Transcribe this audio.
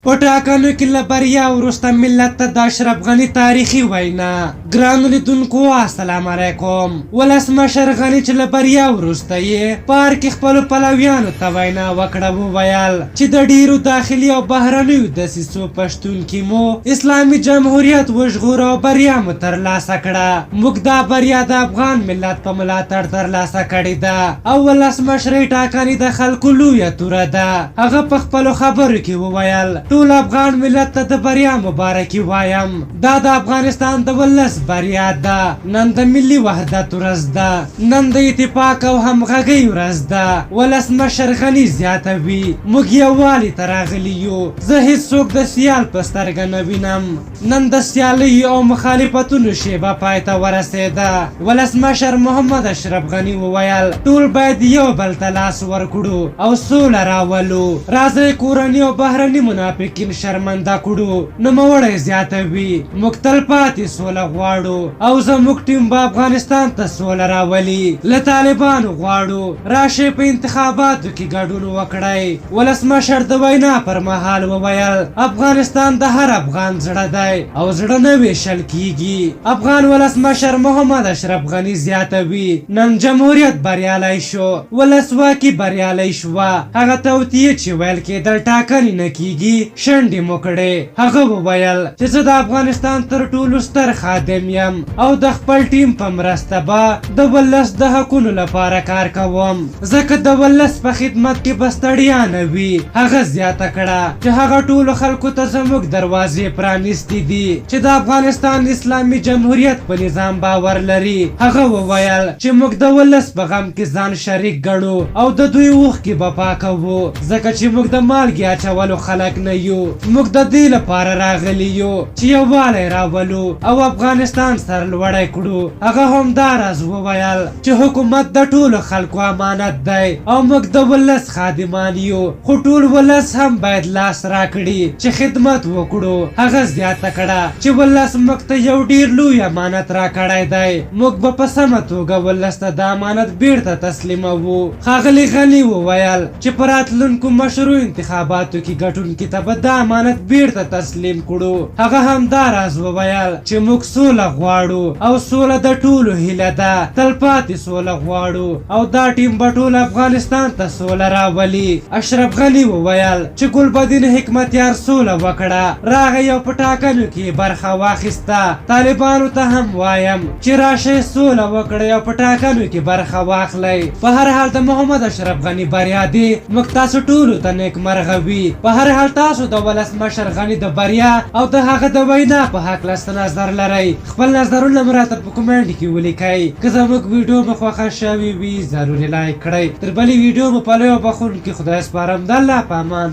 په ټاکنو کې له بریا وروسته ملت ته د اشرف غني تاریخي وینا. ګرانو لیدونکو السلام علیکم. ولسمشر غني چې له بریا وروسته یې پار کې خپلو پلویانو ته وینا وکړه، وویل چې د ډیرو داخلي او بهرنیو دسیسو په شتون کې مو اسلامي جمهوریت وژغوره او بریا مو ترلاسه کړه. موږ دا بریا د افغان ملت په ملاتړ ترلاسه کړې ده او ولسمشرۍ ټاکنې د خلکو لویه توره ده. هغه په خپلو خبرو کې وویل ټول افغان ملت ته د بریا مبارکي وایم. دا د افغانستان د ولس بریا ده. نن د ملي وحدت ورځ ده، نن د اتفاق او همغږۍ ورځ ده. ولسمشر غني زیاتوي موږ یووالي ته راغلي یو، زه هیڅوک د سیال په سترګه نه وینم. نن د سیالۍ او مخالفتونو شیبه پای ته ورسېده. ولسمشر محمد اشرف غني وویل ټول باید یو بل ته لاس ورکړو او سوله راولو. راځئ کورني او بهرني منافقین شرمنده کړو. نوموړی زیاتوي موږ تلپاتې سوله غواړو او زموږ ټیم به افغانستان ته سوله راولي. له طالبانو غواړو راشئ په انتخاباتو کې ګډون وکړئ. ولسمشر د وینا پر مهال وویل افغانستان د هر افغان زړه دی او زړه نه ویشل کیږي. افغان ولسمشر محمد اشرف غني زیاتوي نن جمهوریت بریالی شو، ولسواکي بریالی شوه. هغه توطیې چې ویل کېدل ټاکنې نه کیږي شنډې مو کړې. هغه وویل چې زه د افغانستان تر ټولو ستر خادم یم او د خپل ټیم په مرسته به د ولس د حقونو لپاره کار کوم، ځکه د ولس په خدمت کې به ستړیا نه وي. هغه زیاته کړه چې هغه ټولو خلکو ته زموږ دروازې پرانیستې دي چې د افغانستان اسلامي جمهوریت په نظام باور لري. هغه وویل چې موږ د ولس په غم کې ځان شریک ګڼو او د دوی اوښکې به پاکوو، ځکه چې موږ د مالګې اچولو خلک نه یو. موږ د دې لپاره راغلي یو چې یووالی راولو او افغانستان سرلوړی کړو. هغه همداراز وویل چې حکومت د ټولو خلکو امانت دی او موږ د ولس خادمان یو، خو ټول ولس هم باید لاس راکړي چې خدمت وکړو. هغه زیاته کړه چې ولس موږ ته یو ډیر لوی امانت راکړی دی. موږ به په سمه توګه ولس ته د امانت بیرته تسلیموو. ښاغلي غني وویل چې په راتلونکو مشروع انتخاباتو کې ګټونکي ته به دا امانت بیرته تسلیم کړو. هغه همداراز وویل چې موږ سوله غواړو او سوله د ټولو هیله ده. تلپاتې سوله غواړو او دا ټیم به ټول افغانستان ته سوله راولي. اشرف غني وویل چې ګلبدین حکمتیار سوله وکړه، راغی او په ټاکنو کې برخه واخیسته. طالبانو ته هم وایم چې راشئ سوله وکړئ او په ټاکنو کې برخه واخلئ. په هر حال د محمد اشرف غني بریا دی موږ تاسو ټولو ته نیکمرغه وي. په هر حال تاسو د ولسمشر غني د بریا او د هغه د وینا په هکله څه نظر لرئ؟ خپل نظرونه مو راته په کومنټ کې ولیکئ. که زموږ ویډیو مو خوښه شوې وي ضروري لایک کړئ. تر بلې ویډیو مو په لویو بخښونکي خدای سپارم. د الله په امان.